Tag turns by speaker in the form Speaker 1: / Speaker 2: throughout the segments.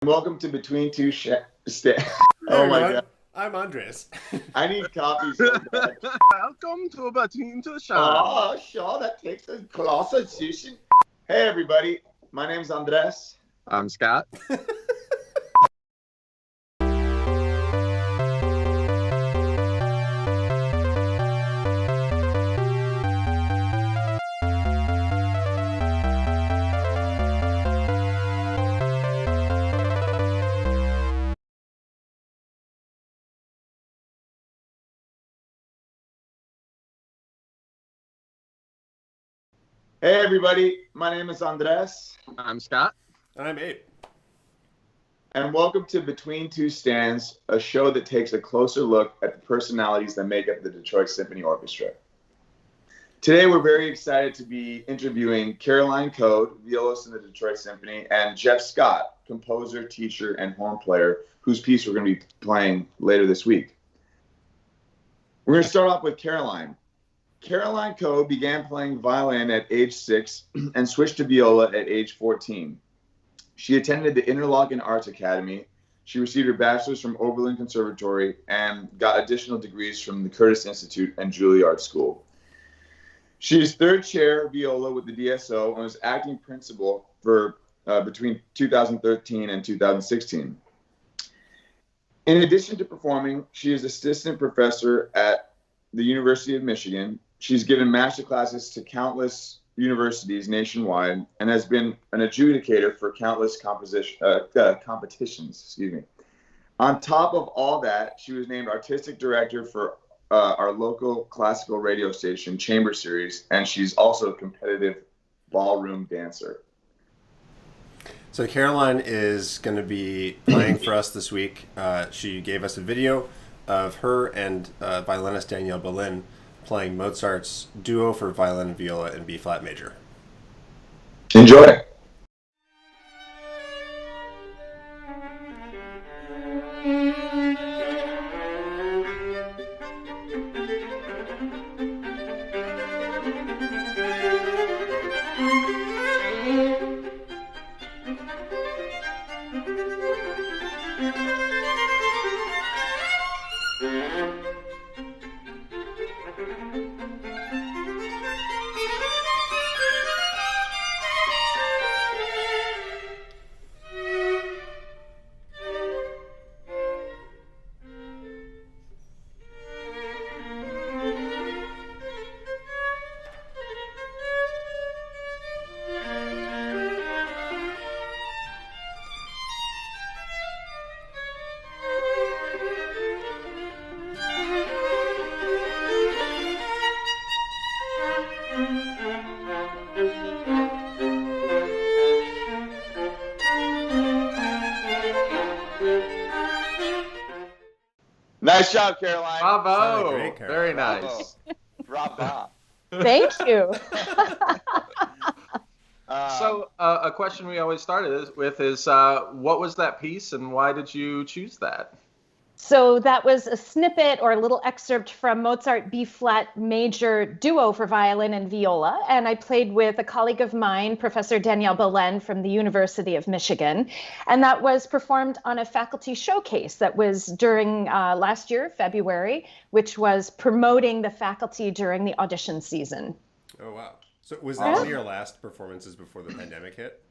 Speaker 1: Welcome to Between Two
Speaker 2: Oh my God. I'm Andres.
Speaker 1: I need coffee so bad.
Speaker 3: Welcome to Between Two
Speaker 1: Oh, sure, that takes a colossal decision. Hey, everybody. My name's Andres.
Speaker 3: I'm Scott.
Speaker 1: Hey, everybody. My name is Andres.
Speaker 3: I'm Scott.
Speaker 2: And I'm Abe.
Speaker 1: And welcome to Between Two Stands, a show that takes a closer look at the personalities that make up the Detroit Symphony Orchestra. Today, we're very excited to be interviewing Caroline Coade, violist in the Detroit Symphony, and Jeff Scott, composer, teacher, and horn player, whose piece we're going to be playing later this week. We're going to start off with Caroline. Caroline Coade began playing violin at age 6 and switched to viola at age 14. She attended the Interlochen Arts Academy. She received her bachelor's from Oberlin Conservatory and got additional degrees from the Curtis Institute and Juilliard School. She is third chair viola with the DSO and was acting principal for between 2013 and 2016. In addition to performing, she is assistant professor at the University of Michigan. She's given master classes to countless universities nationwide and has been an adjudicator for countless competitions. On top of all that, she was named artistic director for our local classical radio station, Chamber Series, and she's also a competitive ballroom dancer.
Speaker 2: So Caroline is going to be playing for us this week. She gave us a video of her and violinist Danielle Boleyn playing Mozart's duo for violin and viola in B-flat major.
Speaker 1: Enjoy. Nice job, Caroline.
Speaker 3: Bravo.
Speaker 2: Great, Caroline.
Speaker 3: Very nice.
Speaker 1: Bravo.
Speaker 4: Thank you.
Speaker 3: So a question we always started with is what was that piece and why did you choose that?
Speaker 4: So that was a snippet or a little excerpt from Mozart B-flat major duo for violin and viola. And I played with a colleague of mine, Professor Danielle Boleyn from the University of Michigan. And that was performed on a faculty showcase that was during last year, February, which was promoting the faculty during the audition season.
Speaker 2: Oh, wow. So was that one of your last performances before the pandemic hit?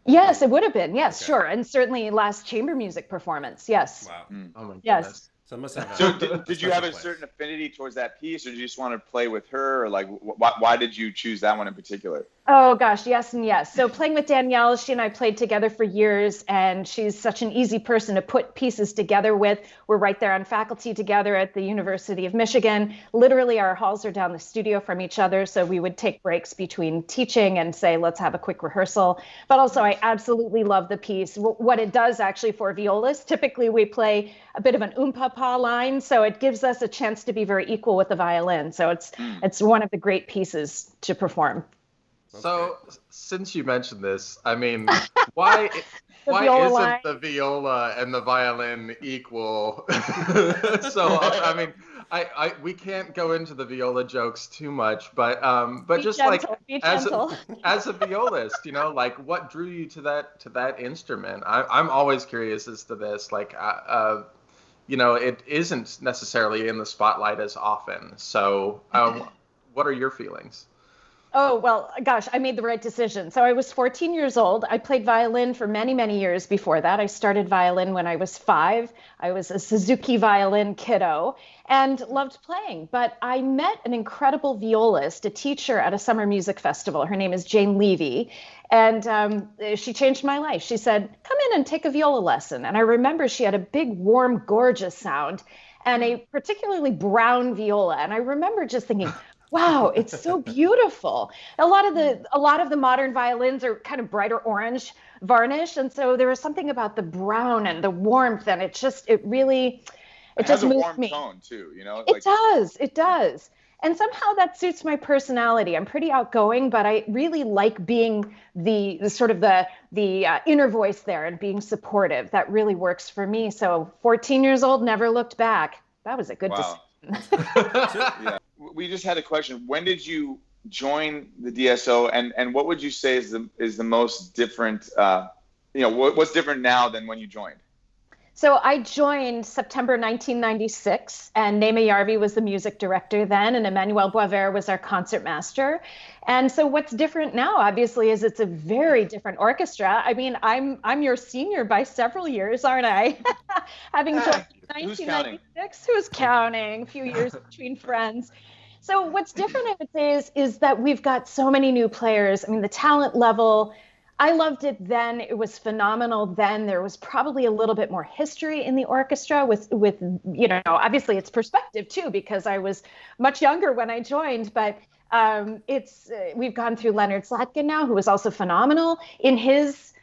Speaker 4: Yes, it would have been. Yes,
Speaker 2: Okay.
Speaker 4: sure. And certainly last chamber music performance. Yes.
Speaker 2: Wow.
Speaker 3: Oh my
Speaker 4: Yes.
Speaker 3: goodness.
Speaker 2: So it must have
Speaker 1: So
Speaker 2: special
Speaker 1: did you have a
Speaker 2: place.
Speaker 1: certain affinity towards that piece, or did you just want to play with her, or like why did you choose that one in particular?
Speaker 4: Oh gosh, yes and yes. So playing with Danielle, she and I played together for years, and she's such an easy person to put pieces together with. We're right there on faculty together at the University of Michigan. Literally, our halls are down the studio from each other, so we would take breaks between teaching and say, let's have a quick rehearsal. But also, I absolutely love the piece. What it does actually for violists, typically we play a bit of an pa line, so it gives us a chance to be very equal with the violin. So it's one of the great pieces to perform.
Speaker 3: So, since you mentioned this, I mean, why
Speaker 4: line.
Speaker 3: isn't the viola and the violin equal? So, I mean, we can't go into the viola jokes too much, but
Speaker 4: Be
Speaker 3: just
Speaker 4: gentle,
Speaker 3: like
Speaker 4: be
Speaker 3: as
Speaker 4: gentle.
Speaker 3: as a violist, you know, like what drew you to that instrument? I'm always curious as to this, like you know, it isn't necessarily in the spotlight as often. So, what are your feelings?
Speaker 4: Oh, well, gosh, I made the right decision. So I was 14 years old. I played violin for many, many years before that. I started violin when I was 5. I was a Suzuki violin kiddo and loved playing. But I met an incredible violist, a teacher at a summer music festival. Her name is Jane Levy. And she changed my life. She said, come in and take a viola lesson. And I remember she had a big, warm, gorgeous sound and a particularly brown viola. And I remember just thinking, wow, it's so beautiful. A lot of the modern violins are kind of brighter orange varnish, and so there was something about the brown and the warmth, and it just
Speaker 1: It
Speaker 4: just
Speaker 1: has a
Speaker 4: moved
Speaker 1: warm
Speaker 4: me.
Speaker 1: tone too, you know.
Speaker 4: It does. And somehow that suits my personality. I'm pretty outgoing, but I really like being the sort of the inner voice there and being supportive. That really works for me. So 14 years old, never looked back. That was a good
Speaker 1: Wow.
Speaker 4: decision.
Speaker 1: Yeah. We just had a question. When did you join the DSO, and what would you say is the most different? You know, what's different now than when you joined?
Speaker 4: So I joined September 1996, and Nema Yarvi was the music director then, and Emmanuel Boisvert was our concert master. And so what's different now, obviously, is it's a very different orchestra. I mean, I'm your senior by several years, aren't I? Having joined in 1996, who's counting? A few years between friends. So what's different, I would say, is that we've got so many new players. I mean, the talent level, I loved it then. It was phenomenal then. There was probably a little bit more history in the orchestra with you know, obviously it's perspective too, because I was much younger when I joined, but we've gone through Leonard Slatkin now, who was also phenomenal in his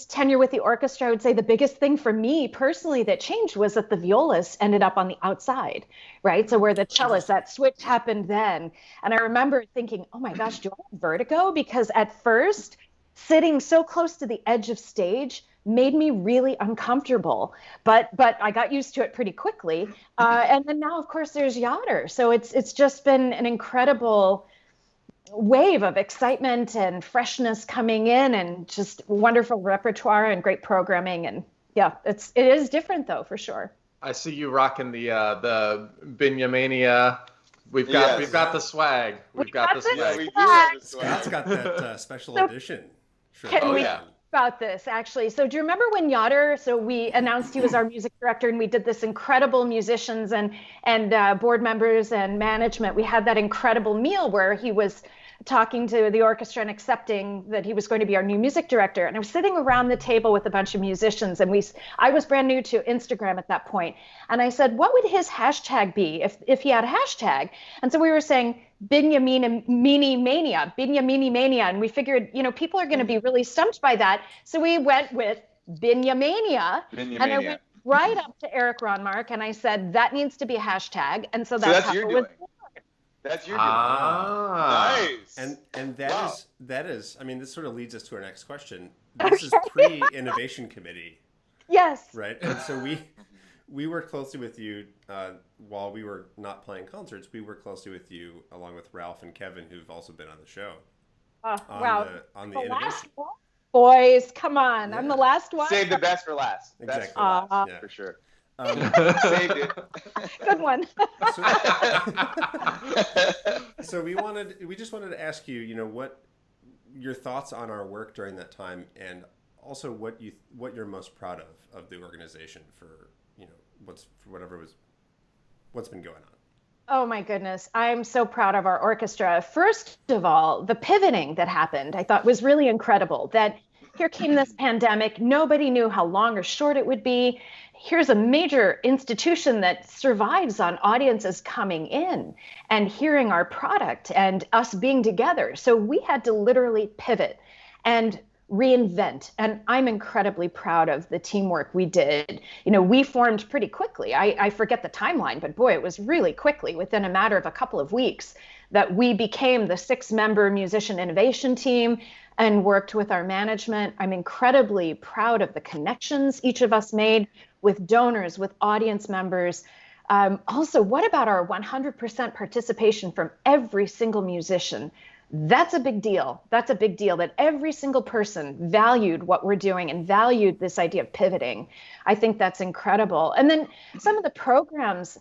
Speaker 4: tenure with the orchestra. I would say the biggest thing for me personally that changed was that the violist ended up on the outside, right? So where the cellist, that switch happened then. And I remember thinking, oh my gosh, do I have vertigo? Because at first, sitting so close to the edge of stage made me really uncomfortable, but I got used to it pretty quickly. And then now, of course, there's Yoder. So it's just been an incredible wave of excitement and freshness coming in, and just wonderful repertoire and great programming. And yeah, it is different though, for sure.
Speaker 3: I see you rocking the Binyamania. We've got the swag. We've got the swag.
Speaker 1: Yeah, we do have the swag.
Speaker 2: Scott's got that special edition. Sure.
Speaker 4: Can we talk about this, actually? So do you remember when Yoder, so we announced he was our music director, and we did this incredible musicians and board members and management. We had that incredible meal where he was talking to the orchestra and accepting that he was going to be our new music director. And I was sitting around the table with a bunch of musicians, and I was brand new to Instagram at that point. And I said, what would his hashtag be if he had a hashtag? And so we were saying Binyamini Mania. And we figured, you know, people are going to be really stumped by that. So we went with Binyamania. And I went right up to Eric Ronmark and I said, that needs to be a hashtag. And so that's how it was.
Speaker 1: That's your doing. Nice.
Speaker 2: And that is. I mean, this sort of leads us to our next question. This is pre-innovation committee.
Speaker 4: Yes.
Speaker 2: Right. And so we worked closely with you while we were not playing concerts. We worked closely with you along with Ralph and Kevin, who've also been on the show.
Speaker 4: Wow.
Speaker 2: On the
Speaker 4: last
Speaker 2: innovation.
Speaker 4: one? Boys, come on. Yeah. I'm the last one.
Speaker 1: Save the best for last.
Speaker 2: Exactly.
Speaker 1: Best for last, yeah. For sure. Saved it.
Speaker 4: Good one.
Speaker 2: So we just wanted to ask you, you know, what your thoughts on our work during that time, and also what you're most proud of the organization for, you know, what's been going on.
Speaker 4: Oh my goodness. I'm so proud of our orchestra. First of all, the pivoting that happened, I thought was really incredible. That here came this pandemic. Nobody knew how long or short it would be. Here's a major institution that survives on audiences coming in and hearing our product and us being together. So we had to literally pivot and reinvent. And I'm incredibly proud of the teamwork we did. You know, we formed pretty quickly. I forget the timeline, but boy, it was really quickly, within a matter of a couple of weeks, that we became the 6-member musician innovation team and worked with our management. I'm incredibly proud of the connections each of us made with donors, with audience members. Also, what about our 100% participation from every single musician? That's a big deal. That's a big deal that every single person valued what we're doing and valued this idea of pivoting. I think that's incredible. And then some of the programs,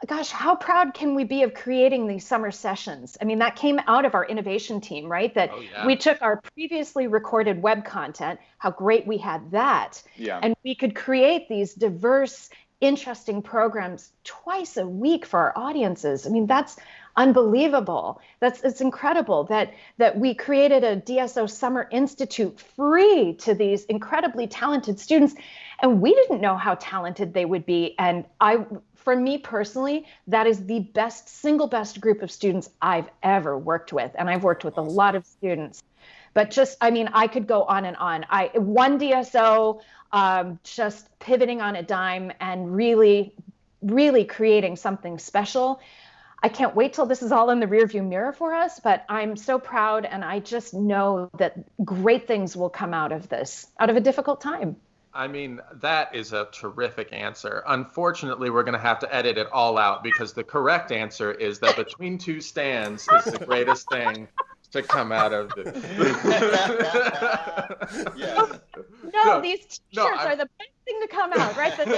Speaker 4: gosh, how proud can we be of creating these summer sessions? I mean, that came out of our innovation team, right? That we took our previously recorded web content, how great we had that. Yeah. And we could create these diverse, interesting programs twice a week for our audiences. I mean, that's unbelievable. It's incredible that we created a DSO Summer Institute free to these incredibly talented students. And we didn't know how talented they would be. And for me personally, that is the single best group of students I've ever worked with. And I've worked with a lot of students. But I could go on and on. One DSO, just pivoting on a dime and really, really creating something special. I can't wait till this is all in the rearview mirror for us, but I'm so proud, and I just know that great things will come out of this, out of a difficult time.
Speaker 3: I mean, that is a terrific answer. Unfortunately, we're going to have to edit it all out because the correct answer is that Between Two Stands is the greatest thing to come out of it.
Speaker 4: Yes. No, these t-shirts are the best thing to come out, right? This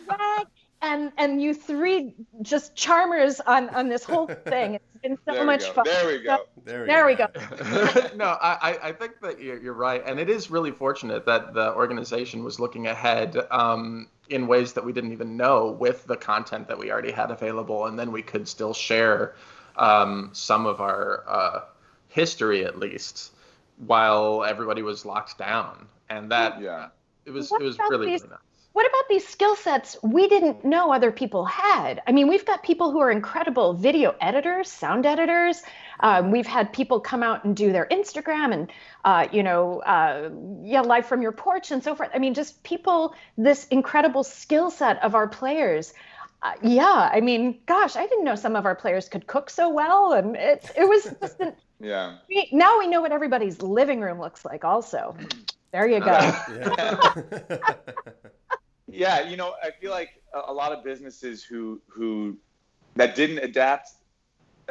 Speaker 4: swag and you three just charmers on this whole thing. It's been so much fun.
Speaker 1: There we go.
Speaker 4: There we go.
Speaker 3: No, I think that you're right. And it is really fortunate that the organization was looking ahead in ways that we didn't even know with the content that we already had available. And then we could still share some of our history, at least, while everybody was locked down. And that it was really nice.
Speaker 4: What about these skill sets we didn't know other people had? I mean, we've got people who are incredible video editors, sound editors. We've had people come out and do their Instagram and, live from your porch and so forth. I mean, just people, this incredible skill set of our players. I mean, gosh, I didn't know some of our players could cook so well. And it was just now we know what everybody's living room looks like also. There you go.
Speaker 1: Yeah, I feel like a lot of businesses who that didn't adapt,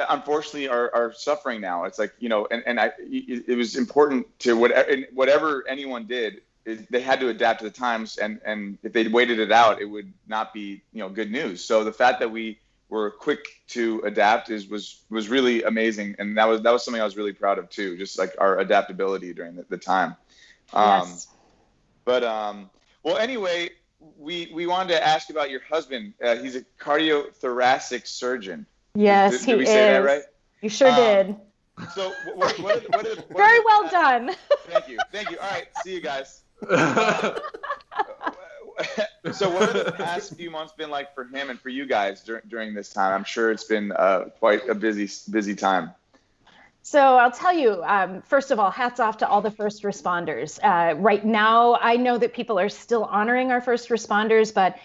Speaker 1: unfortunately, are suffering now. It's like, it was important to whatever anyone did, they had to adapt to the times, and if they waited it out, it would not be, good news. So the fact that we were quick to adapt was really amazing, and that was something I was really proud of too, just like our adaptability during the time.
Speaker 4: Yes.
Speaker 1: Well, anyway, we wanted to ask about your husband. He's a cardiothoracic surgeon.
Speaker 4: Yes,
Speaker 1: did we say that right?
Speaker 4: You sure did.
Speaker 1: So what
Speaker 4: very well done.
Speaker 1: Thank you. All right, see you guys. So what have the past few months been like for him and for you guys during this time? I'm sure it's been quite a busy time.
Speaker 4: So I'll tell you, first of all, hats off to all the first responders. Right now, I know that people are still honoring our first responders, but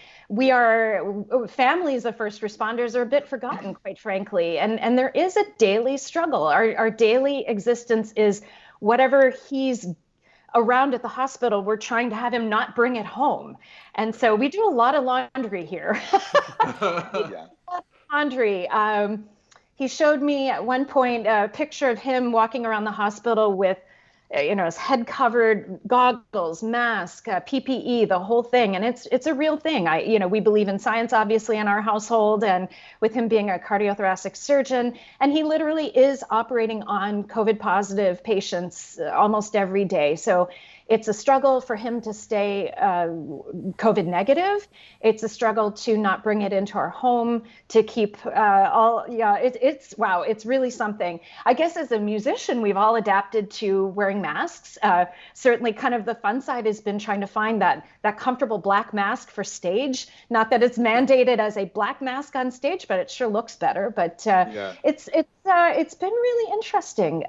Speaker 4: families of first responders are a bit forgotten, quite frankly. And there is a daily struggle. Our daily existence is whatever he's around at the hospital, we're trying to have him not bring it home. And so we do a lot of laundry here. Laundry. He showed me at one point a picture of him walking around the hospital with, his head covered, goggles, mask, PPE, the whole thing. And it's a real thing. We believe in science, obviously, in our household, and with him being a cardiothoracic surgeon. And he literally is operating on COVID positive patients almost every day. So it's a struggle for him to stay COVID negative. It's a struggle to not bring it into our home, to keep it's really something. I guess as a musician, we've all adapted to wearing masks. Certainly kind of the fun side has been trying to find that comfortable black mask for stage. Not that it's mandated as a black mask on stage, but it sure looks better. But it's been really interesting.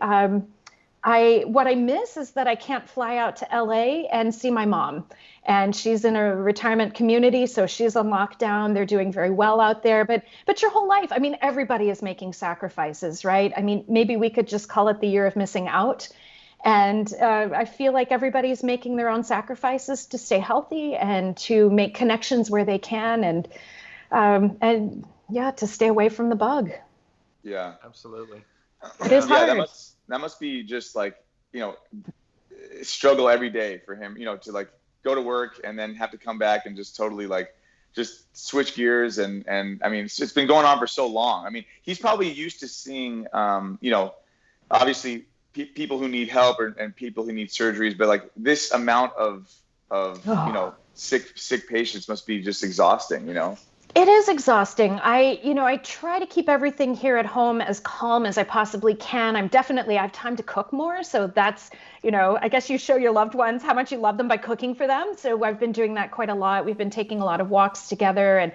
Speaker 4: what I miss is that I can't fly out to LA and see my mom. And she's in a retirement community, so she's on lockdown. They're doing very well out there. But your whole life, I mean, everybody is making sacrifices, right? I mean, maybe we could just call it the year of missing out. And I feel like everybody's making their own sacrifices to stay healthy and to make connections where they can, and yeah, to stay away from the bug.
Speaker 1: Yeah,
Speaker 3: absolutely.
Speaker 4: It is hard.
Speaker 1: That must be just like, struggle every day for him, to like go to work and then have to come back and just totally like just switch gears. And I mean, it's been going on for so long. I mean, he's probably used to seeing, obviously people who need help and people who need surgeries, but like this amount of sick patients must be just exhausting,
Speaker 4: It is exhausting. I try to keep everything here at home as calm as I possibly can. I have time to cook more. So that's, I guess you show your loved ones how much you love them by cooking for them. So I've been doing that quite a lot. We've been taking a lot of walks together and,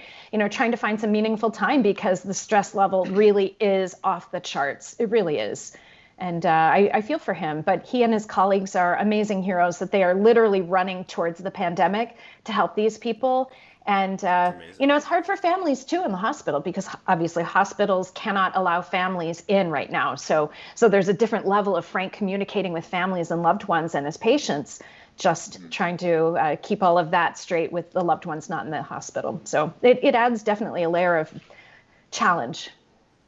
Speaker 4: trying to find some meaningful time because the stress level really is off the charts. It really is. And I feel for him, but he and his colleagues are amazing heroes that they are literally running towards the pandemic to help these people. And, it's hard for families, too, in the hospital because obviously hospitals cannot allow families in right now. So there's a different level of frank communicating with families and loved ones and as patients, just trying to keep all of that straight with the loved ones not in the hospital. So it adds definitely a layer of challenge.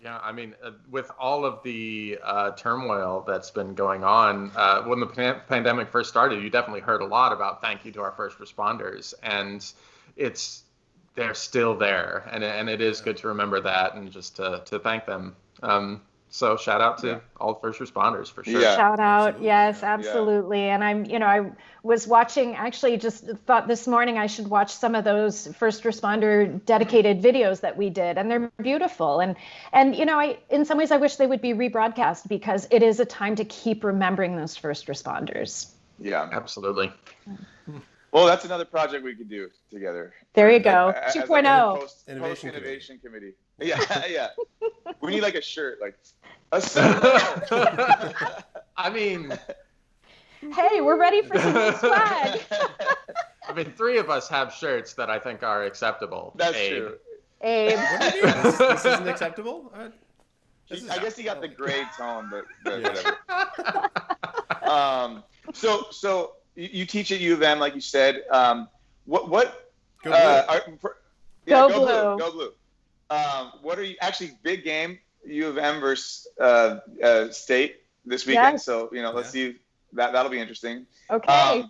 Speaker 3: Yeah, I mean, with all of the turmoil that's been going on, when the pandemic first started, you definitely heard a lot about thank you to our first responders. And they're still there, and it is good to remember that and just to thank them. So shout out to all first responders for sure.
Speaker 1: Yeah.
Speaker 4: Shout out,
Speaker 2: Absolutely.
Speaker 4: yes, absolutely. Yeah. And I was watching. Actually, just thought this morning I should watch some of those first responder dedicated videos that we did, and they're beautiful. And in some ways I wish they would be rebroadcast because it is a time to keep remembering those first responders.
Speaker 1: Yeah,
Speaker 3: absolutely.
Speaker 1: Well, that's another project we could do together.
Speaker 4: There you go.
Speaker 1: As
Speaker 4: 2.0.
Speaker 1: Post
Speaker 2: Innovation
Speaker 1: committee. Yeah. We need like a shirt, like a
Speaker 3: I mean,
Speaker 4: hey, we're ready for some new swag.
Speaker 3: I mean, 3 of us have shirts that I think are acceptable.
Speaker 1: That's true.
Speaker 4: Abe.
Speaker 2: What do you mean? This isn't acceptable?
Speaker 1: I guess he got the gray tone, but whatever. So you teach at U of M, like you said. What?
Speaker 2: Go Blue.
Speaker 1: Go Blue. What are you actually big game? U of M versus State this weekend.
Speaker 4: Yes.
Speaker 1: So let's see that'll be interesting.
Speaker 4: Okay.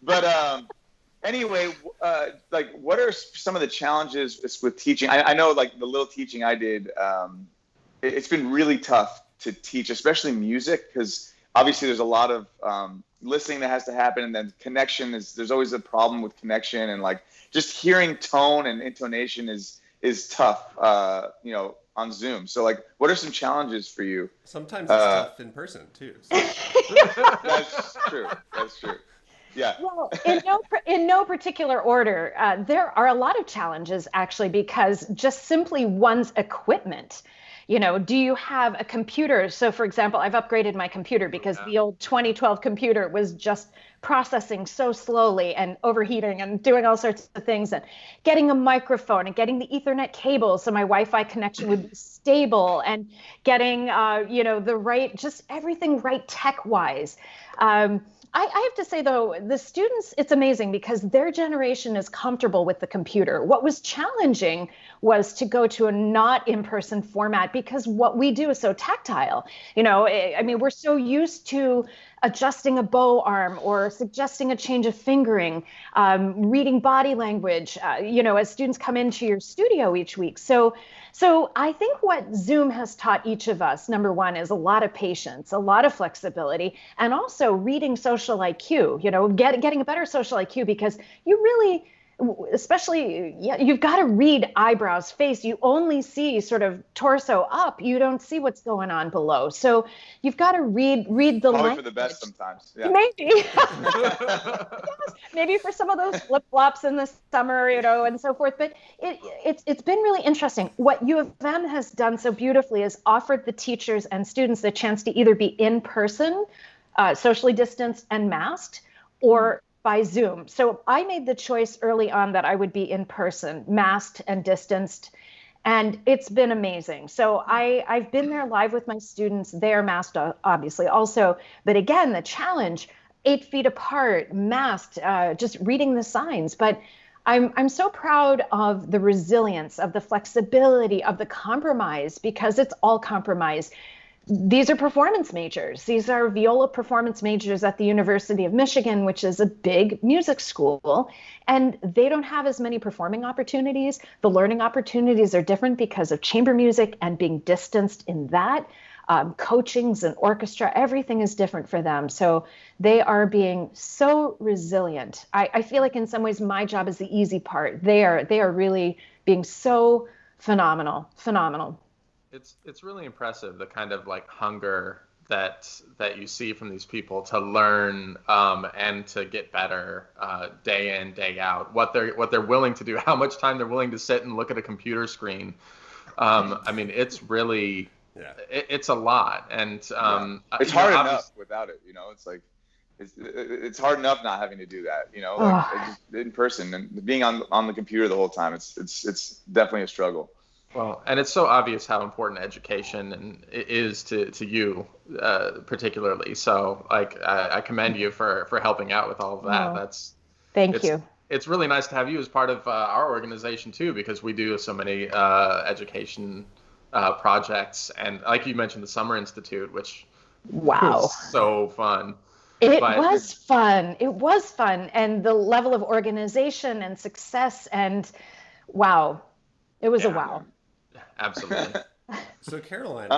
Speaker 1: But anyway, like what are some of the challenges with teaching? I know like the little teaching I did, it's been really tough to teach, especially music, because obviously there's a lot of listening that has to happen, and then there's always a problem with connection, and like just hearing tone and intonation is tough, on Zoom. So like, what are some challenges for you?
Speaker 2: Sometimes it's tough in person too. So.
Speaker 1: That's true. Yeah.
Speaker 4: Well, in no particular order, there are a lot of challenges actually, because just simply one's equipment. Do you have a computer? So for example, I've upgraded my computer because the old 2012 computer was just processing so slowly and overheating and doing all sorts of things, and getting a microphone and getting the Ethernet cable so my Wi-Fi connection would be stable, and getting, the right, just everything right tech-wise. I have to say, though, the students, it's amazing because their generation is comfortable with the computer. What was challenging was to go to a not in-person format because what we do is so tactile. I mean, we're so used to adjusting a bow arm or suggesting a change of fingering, reading body language, as students come into your studio each week. So I think what Zoom has taught each of us, number one, is a lot of patience, a lot of flexibility, and also reading social IQ, getting a better social IQ, because you really, especially, you've got to read eyebrows, face. You only see sort of torso up. You don't see what's going on below. So you've got to read the
Speaker 1: Probably
Speaker 4: language.
Speaker 1: for the best sometimes. Yeah.
Speaker 4: Maybe. Yes. maybe for some of those flip-flops in the summer, and so forth. But it's been really interesting. What U of M has done so beautifully is offered the teachers and students the chance to either be in person, socially distanced and masked, or by Zoom. So I made the choice early on that I would be in person, masked and distanced. And it's been amazing. So I've been there live with my students. They're masked, obviously, also. But again, the challenge, 8 feet apart, masked, just reading the signs. But I'm so proud of the resilience, of the flexibility, of the compromise, because it's all compromise. These are performance majors. These are viola performance majors at the University of Michigan, which is a big music school, and they don't have as many performing opportunities. The learning opportunities are different because of chamber music and being distanced in that. Coachings and orchestra, everything is different for them. So they are being so resilient. I feel like in some ways my job is the easy part. They are really being so phenomenal.
Speaker 3: It's really impressive, the kind of like hunger that you see from these people to learn and to get better day in, day out. What they're willing to do, how much time they're willing to sit and look at a computer screen. I mean, it's really it's a lot, and
Speaker 1: it's hard enough without it. It's like it's hard enough not having to do that. Like just in person and being on the computer the whole time. It's definitely a struggle.
Speaker 3: Well, and it's so obvious how important education is to you, particularly. So, like, I commend you for helping out with all of that.
Speaker 4: Thank you.
Speaker 3: It's really nice to have you as part of our organization too, because we do so many education projects, and like you mentioned, the Summer Institute, which was so fun.
Speaker 4: It was fun, and the level of organization and success, and wow, it was a wow.
Speaker 3: Absolutely.
Speaker 2: So Caroline,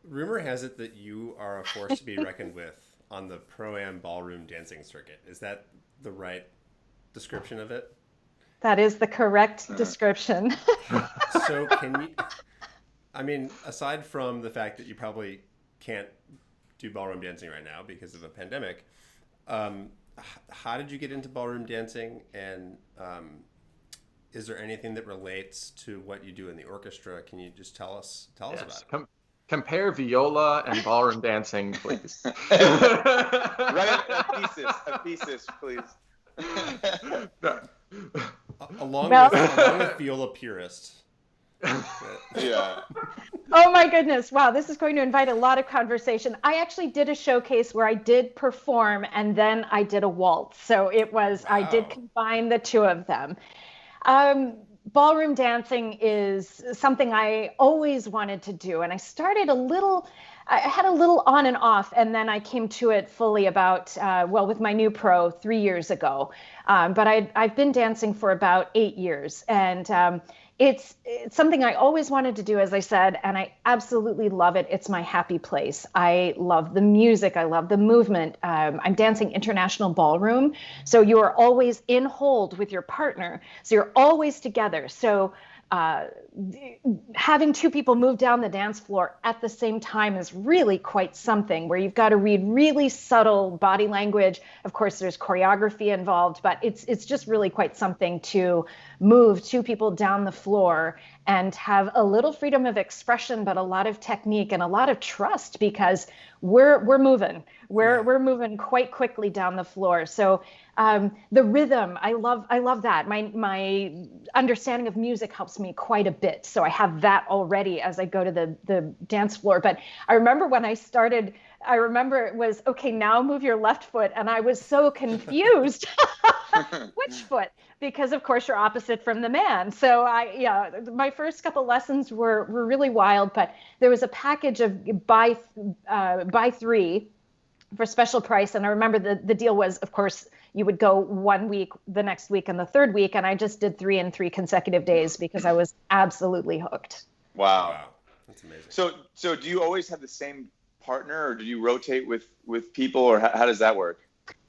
Speaker 2: rumor has it that you are a force to be reckoned with on the Pro-Am ballroom dancing circuit. Is that the right description of it?
Speaker 4: That is the correct description.
Speaker 2: So can you, I mean, aside from the fact that you probably can't do ballroom dancing right now because of a pandemic, how did you get into ballroom dancing, and is there anything that relates to what you do in the orchestra? Can you just tell us about it?
Speaker 3: Compare viola and ballroom dancing, please.
Speaker 1: Write a thesis, please.
Speaker 2: Along with viola purists.
Speaker 1: Yeah.
Speaker 4: Oh my goodness. Wow. This is going to invite a lot of conversation. I actually did a showcase where I did perform and then I did a waltz. So it was, I did combine the two of them. Ballroom dancing is something I always wanted to do. And I started I had a little on and off, and then I came to it fully about, with my new pro 3 years ago. But I've been dancing for about 8 years, and it's something I always wanted to do, as I said, and I absolutely love it. It's my happy place. I love the music. I love the movement. I'm dancing international ballroom. So you are always in hold with your partner. So you're always together. So having two people move down the dance floor at the same time is really quite something, where you've got to read really subtle body language. Of course, there's choreography involved, but it's just really quite something to move two people down the floor and have a little freedom of expression, but a lot of technique and a lot of trust, because we're moving. We're moving quite quickly down the floor. So the rhythm, I love that. My understanding of music helps me quite a bit. So I have that already as I go to the dance floor. But I remember when I started, it was, okay, now move your left foot. And I was so confused. Which foot? Because of course you're opposite from the man. So my first couple lessons were really wild, but there was a package of buy three for special price. And I remember the deal was, of course, you would go 1 week, the next week, and the third week. And I just did 3 in 3 consecutive days because I was absolutely hooked.
Speaker 1: Wow.
Speaker 2: That's amazing.
Speaker 1: So do you always have the same partner, or do you rotate with people, or how does that work?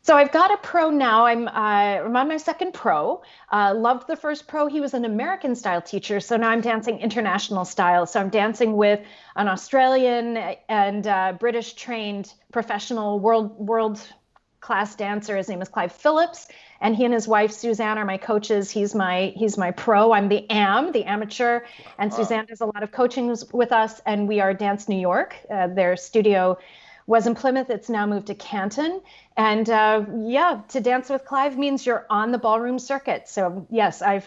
Speaker 4: So I've got a pro now. I'm on my second pro. Loved the first pro. He was an American style teacher. So now I'm dancing international style. So I'm dancing with an Australian and British trained professional world class dancer. His name is Clive Phillips, and he and his wife Suzanne are my coaches. He's my pro. I'm the amateur, and Suzanne does a lot of coaching with us. And we are Dance New York. Their studio was in Plymouth. It's now moved to Canton. And to dance with Clive means you're on the ballroom circuit. So yes, I've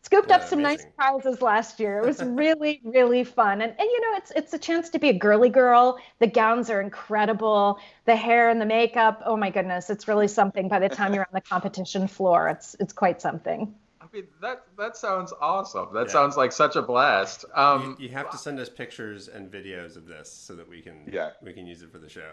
Speaker 4: scooped up some nice prizes last year. It was really, really fun. And it's a chance to be a girly girl. The gowns are incredible. The hair and the makeup, oh my goodness, it's really something. By the time you're on the competition floor, it's quite something.
Speaker 3: I mean, that sounds awesome. That sounds like such a blast.
Speaker 2: You have to send us pictures and videos of this so that we can use it for the show.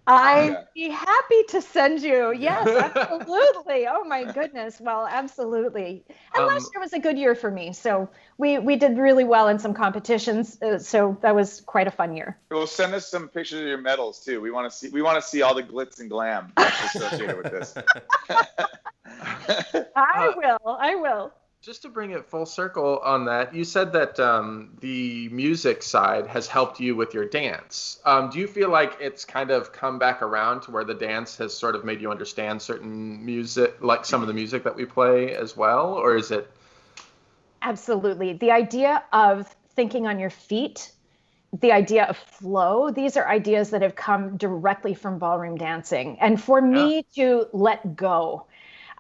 Speaker 4: I'd be happy to send you. Yes, absolutely. Oh my goodness. Well, absolutely. And last year was a good year for me. So we did really well in some competitions. So that was quite a fun year.
Speaker 1: Well, send us some pictures of your medals too. We want to see all the glitz and glam that's associated with this.
Speaker 4: I will.
Speaker 3: Just to bring it full circle on that, you said that the music side has helped you with your dance. Do you feel like it's kind of come back around to where the dance has sort of made you understand certain music, like some of the music that we play as well? Or is it?
Speaker 4: Absolutely. The idea of thinking on your feet, the idea of flow, these are ideas that have come directly from ballroom dancing. And for me to let go,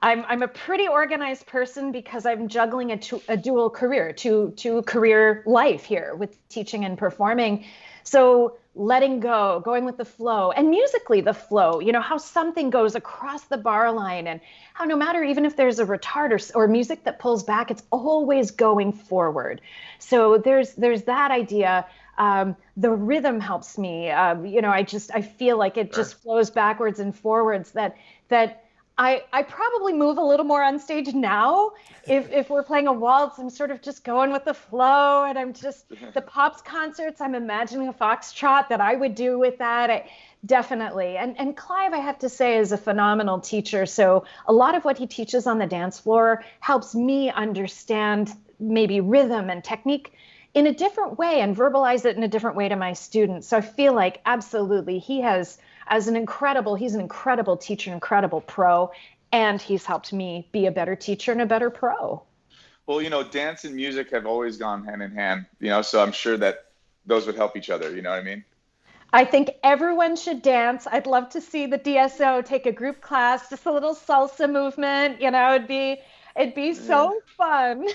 Speaker 4: I'm a pretty organized person because I'm juggling a dual career, two career life here with teaching and performing. So letting go, going with the flow, and musically the flow, how something goes across the bar line, and how no matter even if there's a retard or music that pulls back, it's always going forward. So there's that idea. The rhythm helps me. I feel like it just flows backwards and forwards that I probably move a little more on stage now. If we're playing a waltz, I'm sort of just going with the flow, and I'm just, the Pops concerts, I'm imagining a foxtrot that I would do with that. Definitely. And Clive, I have to say, is a phenomenal teacher. So a lot of what he teaches on the dance floor helps me understand maybe rhythm and technique in a different way and verbalize it in a different way to my students. So I feel like absolutely he's an incredible teacher, incredible pro, and he's helped me be a better teacher and a better pro.
Speaker 1: Well, dance and music have always gone hand in hand, so I'm sure that those would help each other, you know what I mean?
Speaker 4: I think everyone should dance. I'd love to see the DSO take a group class, just a little salsa movement, it'd be so fun.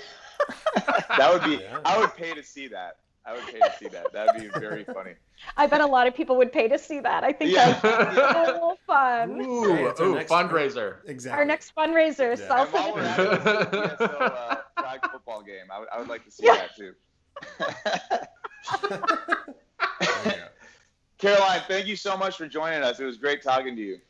Speaker 1: That would be, I would pay to see that. That'd be very funny.
Speaker 4: I bet a lot of people would pay to see that. I think that'd be so fun.
Speaker 3: Ooh, fundraiser.
Speaker 2: Exactly.
Speaker 4: Our next fundraiser.
Speaker 1: And while we're at it, the DSO flag football game. I would like to see that too. Caroline, thank you so much for joining us. It was great talking to you.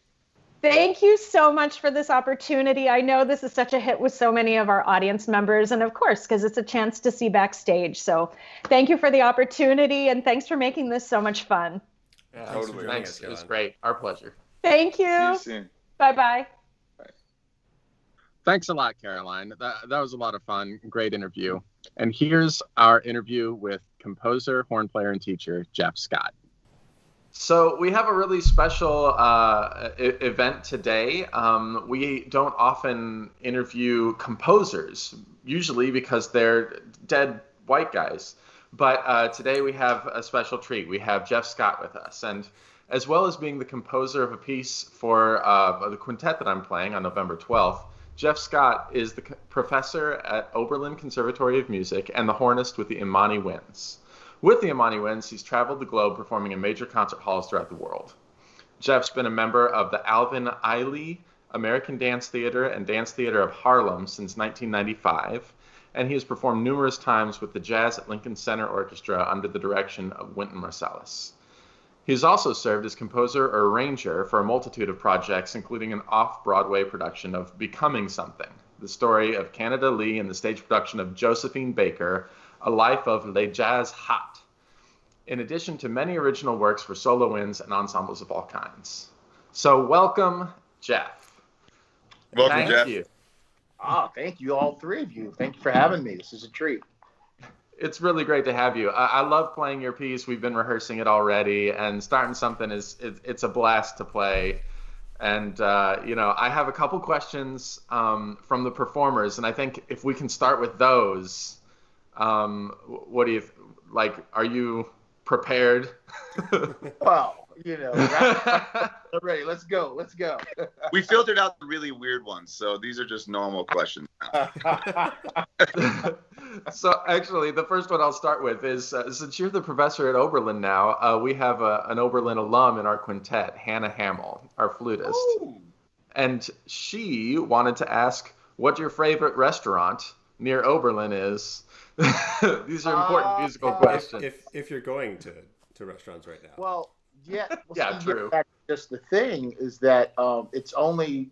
Speaker 4: Thank you so much for this opportunity. I know this is such a hit with so many of our audience members, and of course, because it's a chance to see backstage. So thank you for the opportunity, and thanks for making this so much fun.
Speaker 3: Yeah, totally. Thanks. It was great. Our pleasure.
Speaker 4: Thank you.
Speaker 1: See you soon.
Speaker 4: Bye-bye.
Speaker 1: Bye.
Speaker 3: Thanks a lot, Caroline. That was a lot of fun. Great interview. And here's our interview with composer, horn player, and teacher, Jeff Scott. So we have a really special event today. We don't often interview composers, usually because they're dead white guys. But today we have a special treat. We have Jeff Scott with us. And as well as being the composer of a piece for the quintet that I'm playing on November 12th, Jeff Scott is the professor at Oberlin Conservatory of Music and the hornist with the Imani Winds. With the Imani Winds, he's traveled the globe performing in major concert halls throughout the world. Jeff's been a member of the Alvin Ailey American Dance Theater and Dance Theater of Harlem since 1995, and he has performed numerous times with the Jazz at Lincoln Center Orchestra under the direction of Wynton Marsalis. He has also served as composer or arranger for a multitude of projects, including an off-Broadway production of Becoming Something, the story of Canada Lee and the stage production of Josephine Baker, A Life of Les Jazz Hot, in addition to many original works for solo winds and ensembles of all kinds. So welcome, Jeff.
Speaker 1: Welcome, Jeff.
Speaker 3: Thank you.
Speaker 5: Thank you, all three of you. Thank you for having me. This is a treat.
Speaker 3: It's really great to have you. I love playing your piece. We've been rehearsing it already, and Startin Somethin it's a blast to play. And I have a couple questions from the performers, and I think if we can start with those, what do you like? Are you prepared?
Speaker 5: Well, I'm ready. Let's go.
Speaker 1: We filtered out the really weird ones, so these are just normal questions now.
Speaker 3: So actually, the first one I'll start with is, since you're the professor at Oberlin now, we have an Oberlin alum in our quintet, Hannah Hamill, our flutist.
Speaker 1: Ooh.
Speaker 3: And she wanted to ask what your favorite restaurant near Oberlin is. These are important musical questions.
Speaker 2: If you're going to restaurants right now.
Speaker 5: Well, yeah.
Speaker 3: Yeah, true.
Speaker 5: Just the thing is that it's only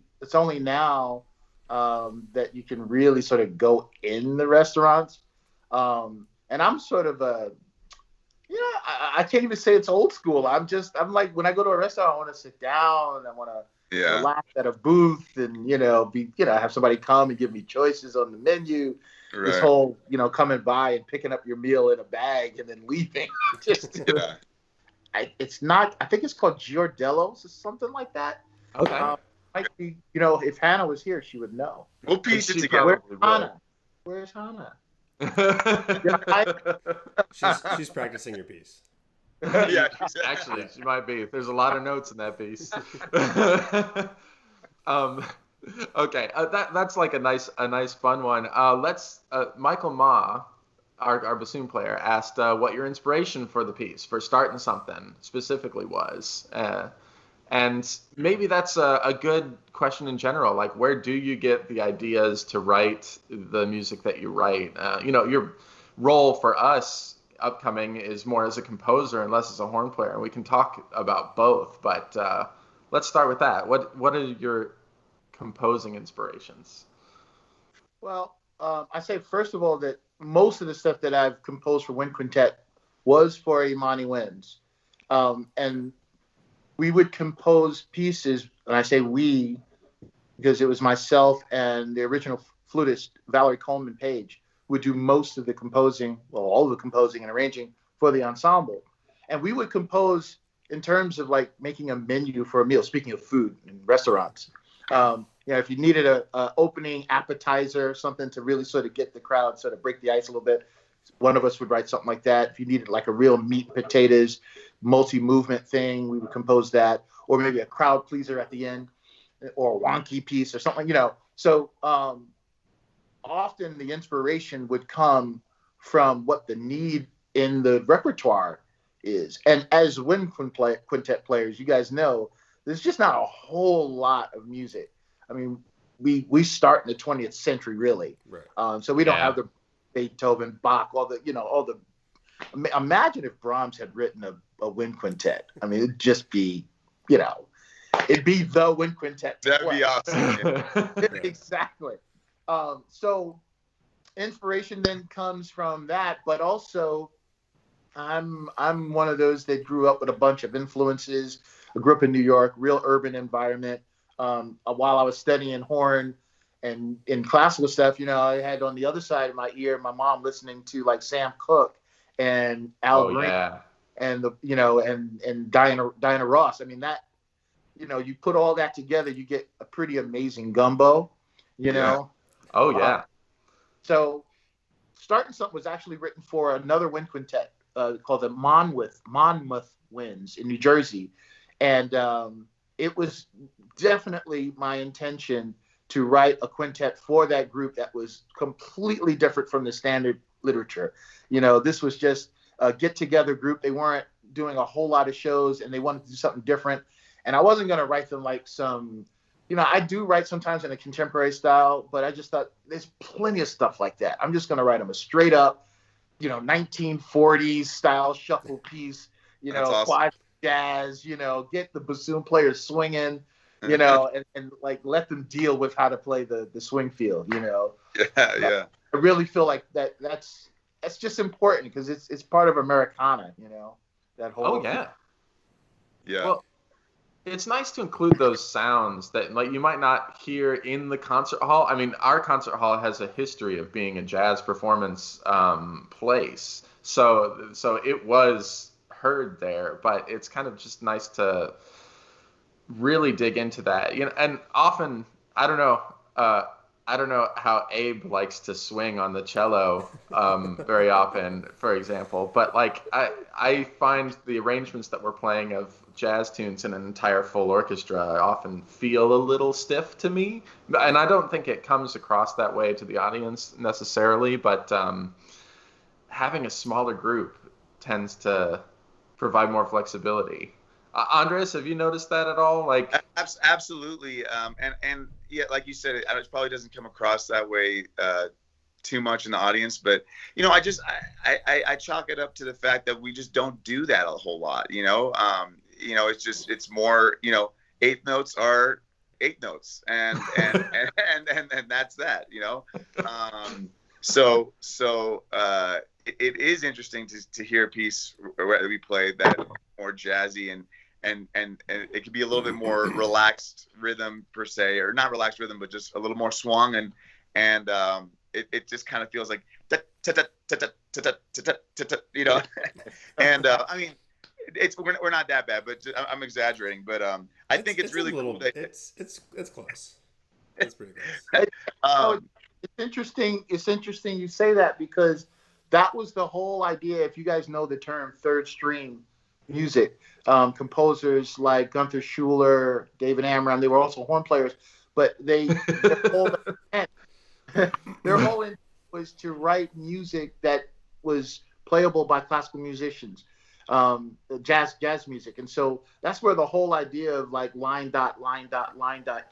Speaker 5: now that you can really sort of go in the restaurants. And I'm sort of I can't even say it's old school. I'm like, when I go to a restaurant, I want to sit down. I want to relax at a booth and, have somebody come and give me choices on the menu. Right. This whole, coming by and picking up your meal in a bag and then leaving. Just, it's not, I think it's called Giordello's or something like that.
Speaker 3: Okay.
Speaker 5: Might be, if Hannah was here, she would know.
Speaker 1: We'll piece it together.
Speaker 5: Where's Hannah?
Speaker 2: She's practicing your piece.
Speaker 1: Yeah,
Speaker 3: actually, she might be. There's a lot of notes in that piece. Okay, that's like a nice fun one. Michael Ma, our bassoon player, asked what your inspiration for the piece, for Startin Somethin, specifically was. And maybe that's a good question in general. Like, where do you get the ideas to write the music that you write? Your role for us upcoming is more as a composer and less as a horn player. And we can talk about both, but let's start with that. What are your composing inspirations?
Speaker 5: Well, I say, first of all, that most of the stuff that I've composed for Wind Quintet was for Imani Winds. And we would compose pieces, and I say we, because it was myself and the original flutist, Valerie Coleman Page, would do most of the composing, well, all of the composing and arranging for the ensemble. And we would compose in terms of like making a menu for a meal, speaking of food in restaurants. If you needed a opening appetizer, something to really sort of get the crowd, sort of break the ice a little bit, one of us would write something like that. If you needed like a real meat and potatoes, multi-movement thing, we would compose that. Or maybe a crowd pleaser at the end, or a wonky piece or something, So often the inspiration would come from what the need in the repertoire is. And as wind quintet players, you guys know, there's just not a whole lot of music. I mean, we start in the 20th century, really. Right. So we don't have the Beethoven, Bach, all the. Imagine if Brahms had written a wind quintet. I mean, it'd just be, it'd be the wind quintet.
Speaker 1: That'd be awesome.
Speaker 5: Exactly. So inspiration then comes from that, but also I'm one of those that grew up with a bunch of influences. I grew up in New York, real urban environment. While I was studying horn and in classical stuff, I had on the other side of my ear my mom listening to like Sam Cooke and Al Green and and Diana Ross. I mean, that you put all that together, you get a pretty amazing gumbo.
Speaker 3: Oh yeah.
Speaker 5: So Startin Somethin was actually written for another wind quintet called the Monmouth Winds in New Jersey. And it was definitely my intention to write a quintet for that group that was completely different from the standard literature. This was just a get-together group. They weren't doing a whole lot of shows, and they wanted to do something different. And I wasn't going to write them like some, I do write sometimes in a contemporary style, but I just thought there's plenty of stuff like that. I'm just going to write them a straight up, 1940s style shuffle piece,
Speaker 1: awesome.
Speaker 5: Quad jazz, get the bassoon players swinging, and like let them deal with how to play the swing field,
Speaker 1: Yeah.
Speaker 5: I really feel like that's just important because it's part of Americana, that whole.
Speaker 3: Oh yeah.
Speaker 1: Yeah.
Speaker 3: Well, it's nice to include those sounds that like you might not hear in the concert hall. I mean, our concert hall has a history of being a jazz performance place, so it was heard there. But it's kind of just nice to really dig into that. And often I don't know how Abe likes to swing on the cello very often, for example, but like I find the arrangements that we're playing of jazz tunes in an entire full orchestra often feel a little stiff to me, and I don't think it comes across that way to the audience necessarily, but having a smaller group tends to provide more flexibility. Andres, have you noticed that at all? Like,
Speaker 1: absolutely, and yeah, like you said, it probably doesn't come across that way too much in the audience, but I chalk it up to the fact that we just don't do that a whole lot. It's more, eighth notes are eighth notes, and and that's that. So it is interesting to hear a piece that we played that more jazzy and it could be a little bit more relaxed rhythm per se, or not relaxed rhythm, but just a little more swung, and it just kind of feels like and I mean, we're not that bad, but I'm exaggerating, but I think it's really cool.
Speaker 2: It's close. It's pretty close.
Speaker 5: It's interesting. It's interesting you say that, because that was the whole idea. If you guys know the term third stream music, composers like Gunther Schuller, David Amram, they were also horn players, but their whole intent was to write music that was playable by classical musicians, jazz music. And so that's where the whole idea of like line dot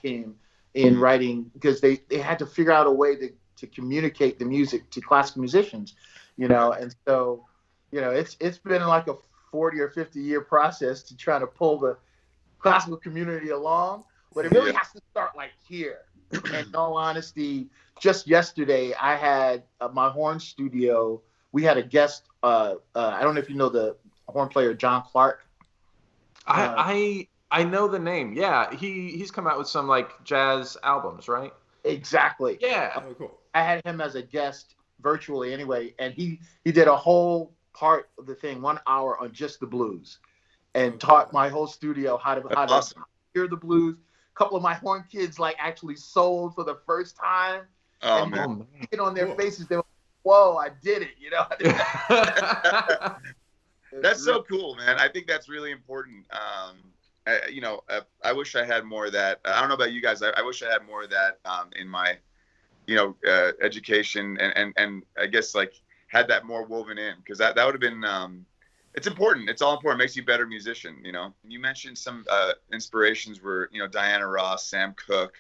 Speaker 5: came in writing, because they had to figure out a way to communicate the music to classical musicians, and so it's been like a 40 or 50 year process to try to pull the classical community along, but it really has to start like here. And in all honesty, just yesterday I had my horn studio, we had a guest, I don't know if you know the horn player John Clark.
Speaker 3: I know the name. Yeah, he's come out with some like jazz albums, right?
Speaker 5: Exactly.
Speaker 3: Yeah.
Speaker 2: Oh, cool.
Speaker 5: I had him as a guest virtually anyway, and he did a whole part of the thing, 1 hour on just the blues, and taught my whole studio how to hear the blues. A couple of my horn kids like actually sold for the first time.
Speaker 1: Oh,
Speaker 5: and
Speaker 1: man.
Speaker 5: On their faces, they were, whoa, I did it,
Speaker 1: That's so cool, man. I think that's really important. I wish I had more of that. I don't know about you guys. I wish I had more of that in my, education, and I guess like had that more woven in, because that would have been. It's important. It's all important. It makes you a better musician. You mentioned some inspirations were Diana Ross, Sam Cooke.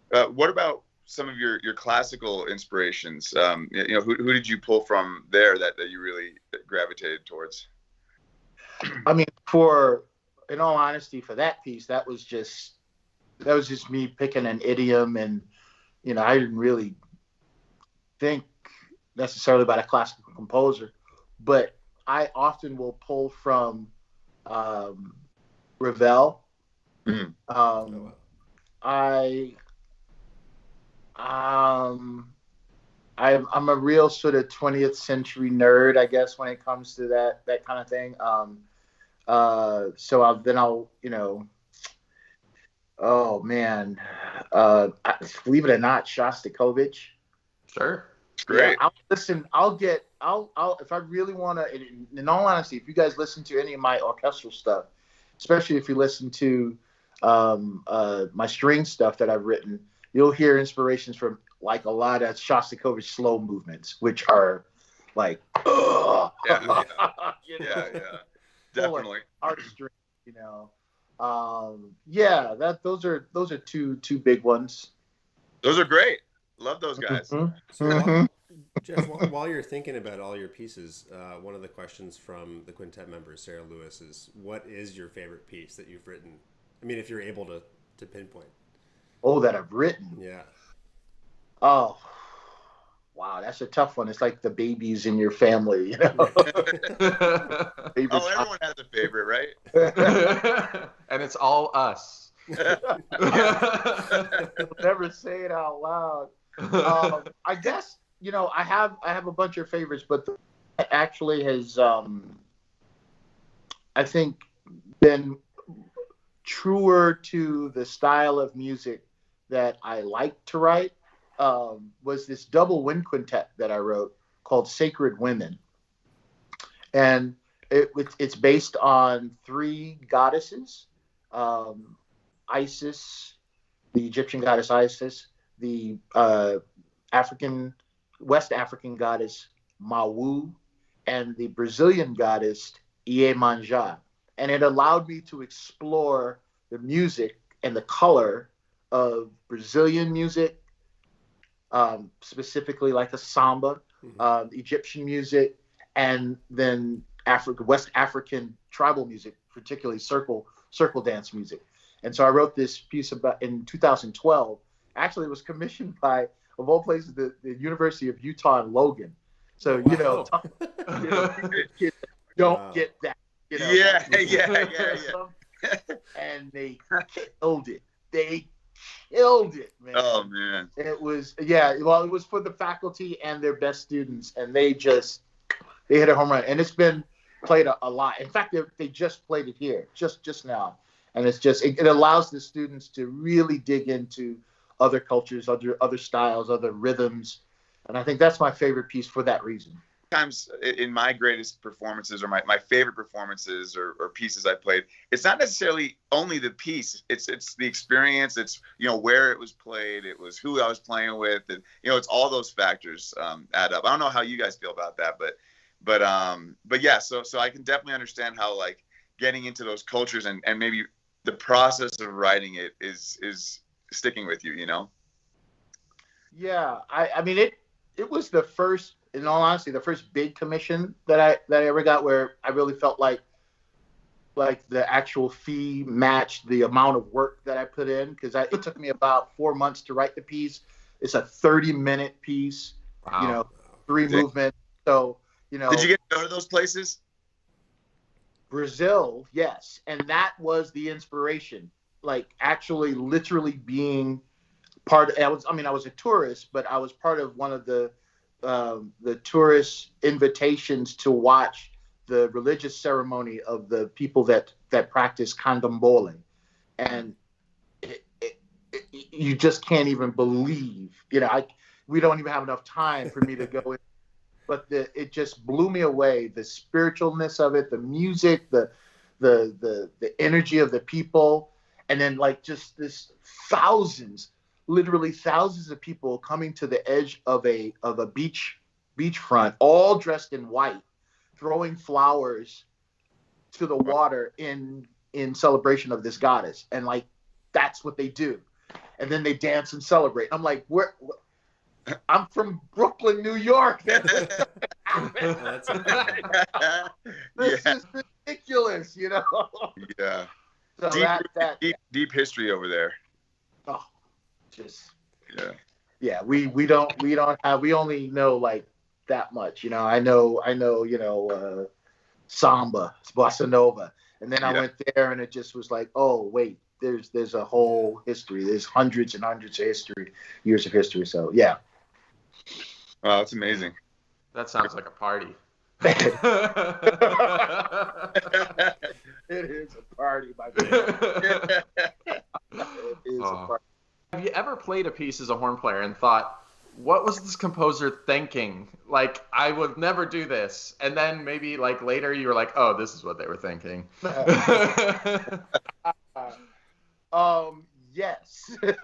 Speaker 1: What about some of your classical inspirations? Who did you pull from there that you really gravitated towards?
Speaker 5: I mean, in all honesty, for that piece, that was just me picking an idiom, and I didn't really think necessarily about a classical composer, but I often will pull from Ravel. I'm a real sort of 20th century nerd, I guess, when it comes to that kind of thing. So I'll oh man, believe it or not, Shostakovich.
Speaker 3: Sure.
Speaker 1: Great.
Speaker 5: Yeah, I'll listen. I'll if I really want to. In all honesty, if you guys listen to any of my orchestral stuff, especially if you listen to my string stuff that I've written, you'll hear inspirations from like a lot of Shostakovich slow movements, which are like,
Speaker 1: yeah, definitely
Speaker 5: artistry, those are two big ones.
Speaker 1: Those are great. Love those guys.
Speaker 2: Mm-hmm. So Jeff, while you're thinking about all your pieces, one of the questions from the quintet members, Sarah Lewis, is what is your favorite piece that you've written? I mean, if you're able to pinpoint.
Speaker 5: Oh, that I've written?
Speaker 2: Yeah.
Speaker 5: Oh, wow, that's a tough one. It's like the babies in your family,
Speaker 1: Oh, everyone has a favorite, right?
Speaker 3: And it's all us.
Speaker 5: Never say it out loud. I guess I have a bunch of favorites, but actually has I think been truer to the style of music that I like to write was this double wind quintet that I wrote called Sacred Women. And it's based on 3 goddesses, Isis, the Egyptian goddess Isis, the West African goddess Mawu, and the Brazilian goddess Iemanjá. And it allowed me to explore the music and the color of Brazilian music, specifically like the samba, Egyptian music, and then West African tribal music, particularly circle dance music. And so I wrote this piece in 2012. Actually, it was commissioned by, of all places, the University of Utah in Logan. So, kids don't get that.
Speaker 1: Yeah.
Speaker 5: And they killed it. They killed it, man.
Speaker 1: Oh, man.
Speaker 5: It was, it was for the faculty and their best students, and they hit a home run. And it's been played a lot. In fact, they just played it here, just now. And it's it allows the students to really dig into other cultures, other styles, other rhythms. And I think that's my favorite piece for that reason.
Speaker 1: Sometimes in my greatest performances or my favorite performances or pieces I played, it's not necessarily only the piece. It's the experience. It's, where it was played. It was who I was playing with. And, it's all those factors add up. I don't know how you guys feel about that, but yeah, so I can definitely understand how, like, getting into those cultures and maybe the process of writing it is sticking with you,
Speaker 5: Yeah, I mean it was the first, in all honesty, the first big commission that I ever got where I really felt like the actual fee matched the amount of work that I put in, because it took me about 4 months to write the piece. It's a 30-minute piece,
Speaker 3: Wow.
Speaker 5: 3 movements. So,
Speaker 1: Did you get to go to those places?
Speaker 5: Brazil, yes. And that was the inspiration, like actually literally being I was a tourist, but I was part of one of the tourist invitations to watch the religious ceremony of the people that practice candomblé. And you just can't even believe, we don't even have enough time for me to go in. But it just blew me away. The spiritualness of it, the music, the energy of the people, and then like just this literally thousands of people coming to the edge of a beachfront, all dressed in white, throwing flowers to the water in celebration of this goddess, and like that's what they do, and then they dance and celebrate. I'm like, I'm from Brooklyn, New York. This is ridiculous,
Speaker 1: Yeah.
Speaker 5: So
Speaker 1: deep history over there.
Speaker 5: Oh, we only know like that much. I know samba, bossa nova, and then I went there and it just was like, oh wait, there's a whole history. There's hundreds and hundreds of years of history. So yeah.
Speaker 1: Wow, that's amazing.
Speaker 3: That sounds like a party.
Speaker 5: It is a party, my man. It is a party.
Speaker 3: Have you ever played a piece as a horn player and thought, what was this composer thinking? Like, I would never do this. And then maybe like later you were like, oh, this is what they were thinking.
Speaker 5: Yes. You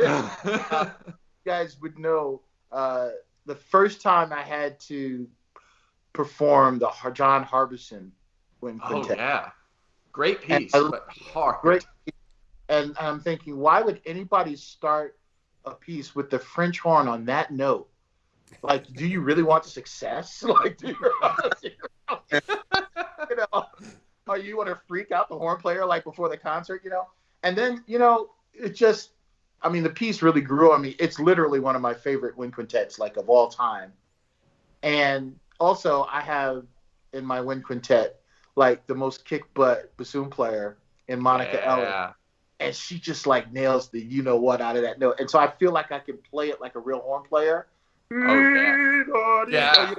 Speaker 5: guys would know, the first time I had to perform the John Harbison Wind Quintet.
Speaker 3: Oh, yeah. Great piece, but hard.
Speaker 5: Great. And I'm thinking, why would anybody start a piece with the French horn on that note? Like, do you really want success? Like, do you or you want to freak out the horn player like before the concert, And then, it just, the piece really grew on me. It's literally one of my favorite wind quintets, like, of all time. And also, I have in my wind quintet, like, the most kick-butt bassoon player in Monica Ellen. And she just, like, nails the you-know-what out of that note. And so I feel like I can play it like a real horn player.
Speaker 3: Oh, yeah.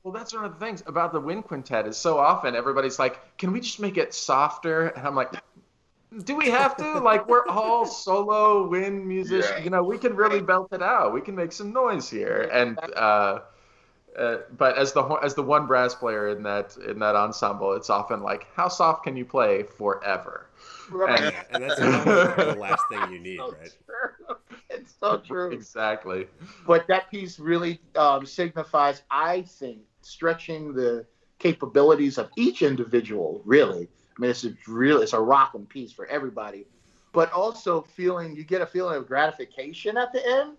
Speaker 3: Well, that's one of the things about the wind quintet is so often everybody's like, can we just make it softer? And I'm like, Do we have to? Like, we're all solo wind musicians.
Speaker 1: Yeah.
Speaker 3: You know, we can really belt it out. We can make some noise here. And but as the one brass player in that ensemble, it's often like, how soft can you play forever?
Speaker 5: Right.
Speaker 2: And that's the last thing you need,
Speaker 5: So
Speaker 2: right?
Speaker 5: true. It's so true.
Speaker 3: Exactly.
Speaker 5: But that piece really signifies, I think, stretching the capabilities of each individual, really. I mean, it's a rocking piece for everybody. But also you get a feeling of gratification at the end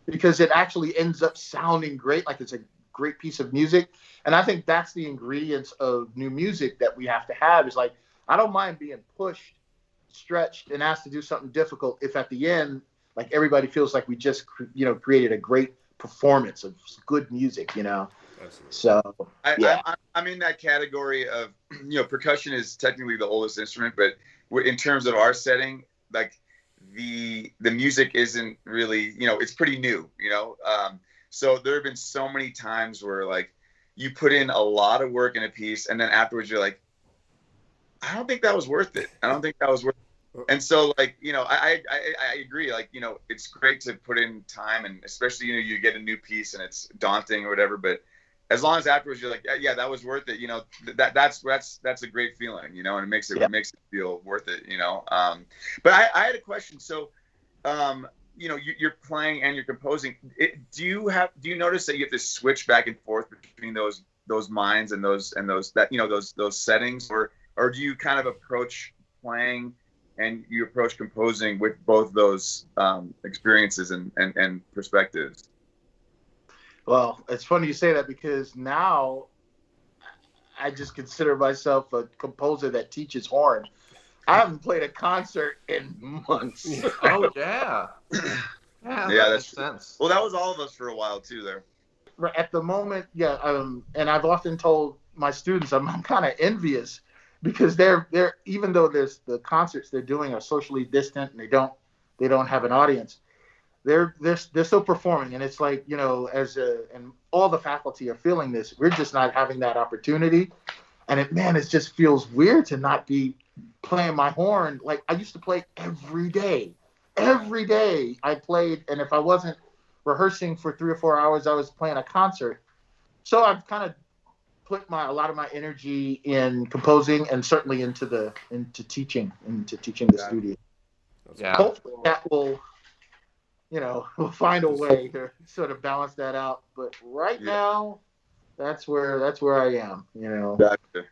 Speaker 5: because it actually ends up sounding great, like it's a great piece of music. And I think that's the ingredients of new music that we have to have is like, I don't mind being pushed, stretched, and asked to do something difficult if at the end, like everybody feels like we just, created a great performance of good music,
Speaker 2: Absolutely.
Speaker 5: So
Speaker 1: I'm in that category of, percussion is technically the oldest instrument, but in terms of our setting, like the music isn't really, it's pretty new, so there have been so many times where like you put in a lot of work in a piece and then afterwards you're like, I don't think that was worth it. And so, like, I agree. Like, it's great to put in time, and especially, you get a new piece and it's daunting or whatever. But as long as afterwards you're like, yeah, that was worth it. That's a great feeling. And it makes it feel worth it. But I had a question. So, you're playing and you're composing. Do you notice that you have to switch back and forth between those minds and those settings, or do you kind of approach playing and you approach composing with both those experiences and perspectives?
Speaker 5: Well, it's funny you say that because now I just consider myself a composer that teaches horn. I haven't played a concert in months.
Speaker 3: Oh, yeah. Yeah, that makes sense.
Speaker 1: Well, that was all of us for a while, too, there.
Speaker 5: At the moment, yeah, and I've often told my students I'm kind of envious because they're even though there's the concerts they're doing are socially distant and they don't have an audience, they're still performing, and it's like, and all the faculty are feeling this. We're just not having that opportunity, and it just feels weird to not be playing my horn. Like I used to play every day I played, and if I wasn't rehearsing for 3 or 4 hours, I was playing a concert. So I've kind of put a lot of my energy in composing and certainly into teaching the studio.
Speaker 3: Yeah.
Speaker 5: Hopefully that will, we'll find a way to sort of balance that out. But right now, that's where I am.
Speaker 1: Gotcha.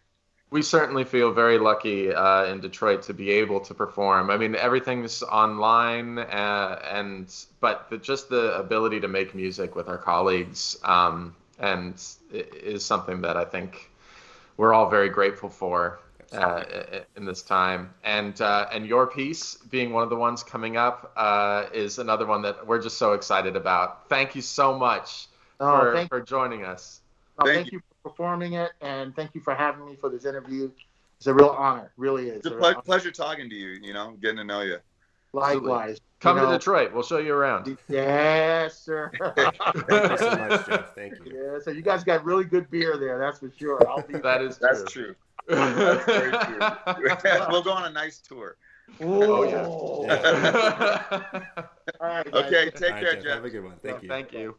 Speaker 3: We certainly feel very lucky in Detroit to be able to perform. I mean, everything's online, but just the ability to make music with our colleagues and it is something that I think we're all very grateful for in this time. And your piece, being one of the ones coming up, is another one that we're just so excited about. Thank you so much for joining us.
Speaker 5: Thank you for performing it, and thank you for having me for this interview. It's a real honor, really is.
Speaker 1: It's a pleasure talking to you, getting to know you.
Speaker 5: Likewise.
Speaker 3: Come to Detroit. We'll show you around.
Speaker 5: Yes, sir.
Speaker 2: Thank you so much, Jeff. Thank you.
Speaker 5: Yeah, so you guys got really good beer there, that's for sure.
Speaker 1: That's true. That's very true. We'll go on a nice tour.
Speaker 5: Oh, yeah.
Speaker 3: Yeah.
Speaker 5: All right,
Speaker 1: Okay, take care,
Speaker 2: Jeff.
Speaker 1: Jeff.
Speaker 2: Have a good one. Thank you.
Speaker 3: Thank you.